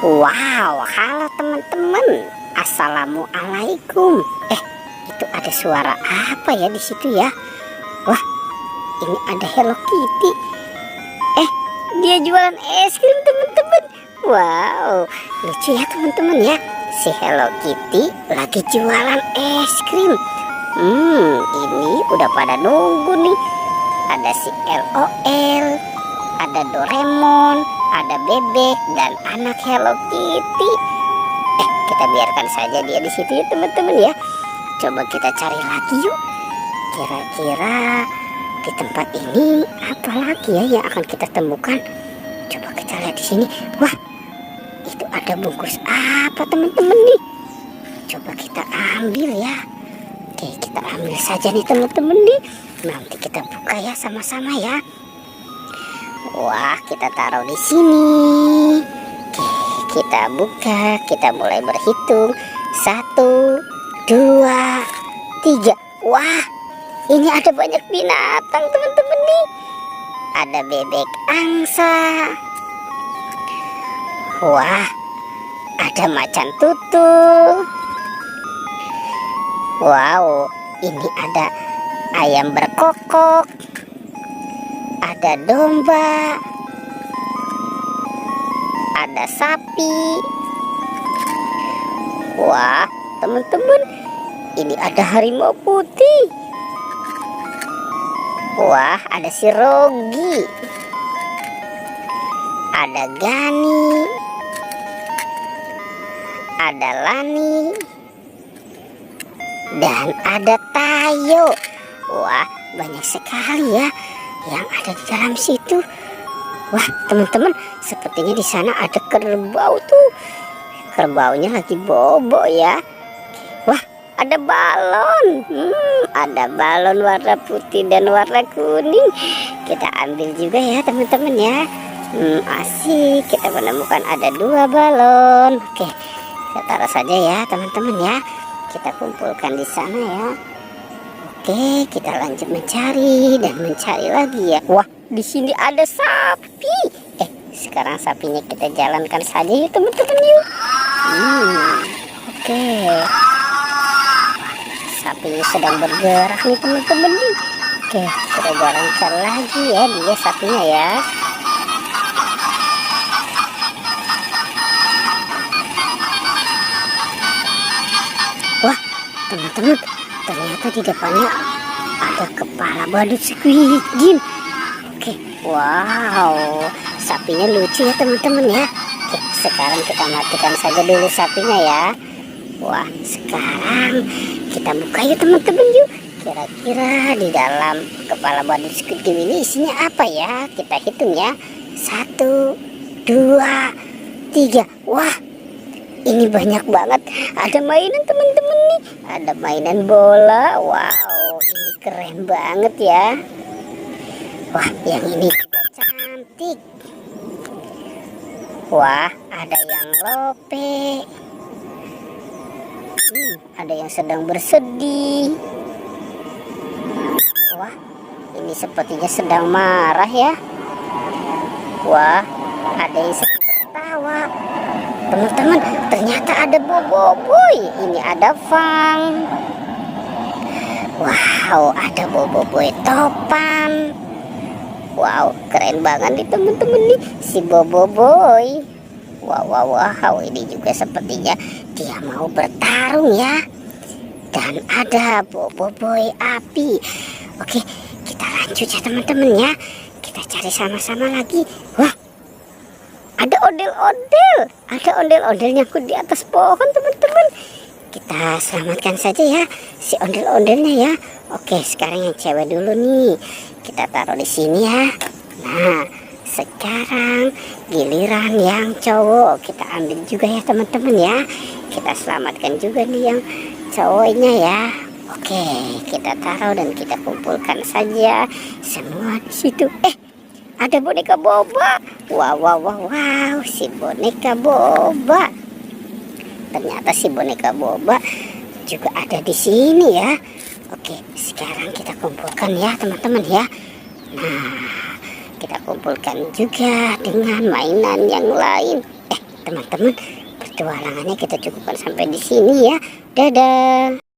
Wow, halo teman-teman. Assalamualaikum. Itu ada suara apa ya di situ ya? Wah, ini ada Hello Kitty. Dia jualan es krim teman-teman. Wow, lucu ya teman-teman ya. Si Hello Kitty lagi jualan es krim. Ini udah pada nunggu nih. Ada si LOL, ada Doraemon, ada bebek dan anak Hello Kitty. Kita biarkan saja dia di situ ya teman-teman ya. Coba kita cari lagi yuk. Kira-kira di tempat ini apa lagi ya yang akan kita temukan? Coba kita lihat di sini. Wah, itu ada bungkus apa teman-teman nih? Coba kita ambil ya. Oke, kita ambil saja nih teman-teman nih. Nanti kita buka ya sama-sama ya. Wah, kita taruh di sini. Oke, kita buka. Kita mulai berhitung. 1, 2, 3. Wah, ini ada banyak binatang teman-teman nih. Ada bebek angsa. Wah, ada macan tutul. Wow, ini ada ayam berkokok. Ada domba. Ada sapi. Wah, teman-teman, ini ada harimau putih. Wah, ada si Rogi. Ada Gani. Ada Lani. Dan ada Tayo. Wah, banyak sekali ya yang ada di dalam situ. Wah, teman-teman, sepertinya di sana ada kerbau tuh. Kerbaunya lagi bobo ya. Wah, ada balon. Ada balon warna putih dan warna kuning. Kita ambil juga ya teman-teman ya. Asik, kita menemukan ada 2 balon. Oke, kita taruh saja ya teman-teman ya. Kita kumpulkan di sana ya. Oke, kita lanjut mencari dan mencari lagi ya. Wah, di sini ada sapi. Sekarang sapinya kita jalankan saja ya teman-teman yuk. Oke. Sapinya sedang bergerak nih teman-teman nih. Oke, kita jalankan lagi ya dia sapinya ya. Wah, teman-teman, ternyata di depannya ada kepala badut Squid Game. Oke, wow, sapinya lucu ya teman-teman ya. Oke, sekarang kita matikan saja dulu sapinya ya. Wah, sekarang kita buka yuk teman-teman yuk. Kira-kira di dalam kepala badut Squid Game ini isinya apa ya? Kita hitung ya. 1, 2, 3. Wah, ini banyak banget. Ada mainan teman-teman nih. Ada mainan bola. Wow, ini keren banget ya. Wah, yang ini juga cantik. Wah, ada yang lope. Ada yang sedang bersedih. Wah, ini sepertinya sedang marah ya. Wah, ada yang sedang tertawa. Teman-teman, ternyata ada Boboiboy. Ini ada Fang. Wow, ada Boboiboy topan. Wow, keren banget nih teman-teman nih si Boboiboy. Wow, ini juga sepertinya dia mau bertarung ya. Dan ada Boboiboy api. Oke, kita lanjut ya teman-teman ya. Kita cari sama-sama lagi. Wah, ada ondel-ondel. Ada ondel-ondel nyangkut di atas pohon teman-teman. Kita selamatkan saja ya si ondel-ondelnya ya. Oke, sekarang yang cewek dulu nih. Kita taruh di sini ya. Nah, sekarang giliran yang cowok. Kita ambil juga ya teman-teman ya. Kita selamatkan juga nih yang cowoknya ya. Oke, kita taruh dan kita kumpulkan saja semua di situ. Ada boneka boba. Wow, si boneka boba. Ternyata si boneka boba juga ada di sini ya. Oke, sekarang kita kumpulkan ya teman-teman ya. Nah, kita kumpulkan juga dengan mainan yang lain. teman-teman, petualangannya kita cukupkan sampai di sini ya. Dadah.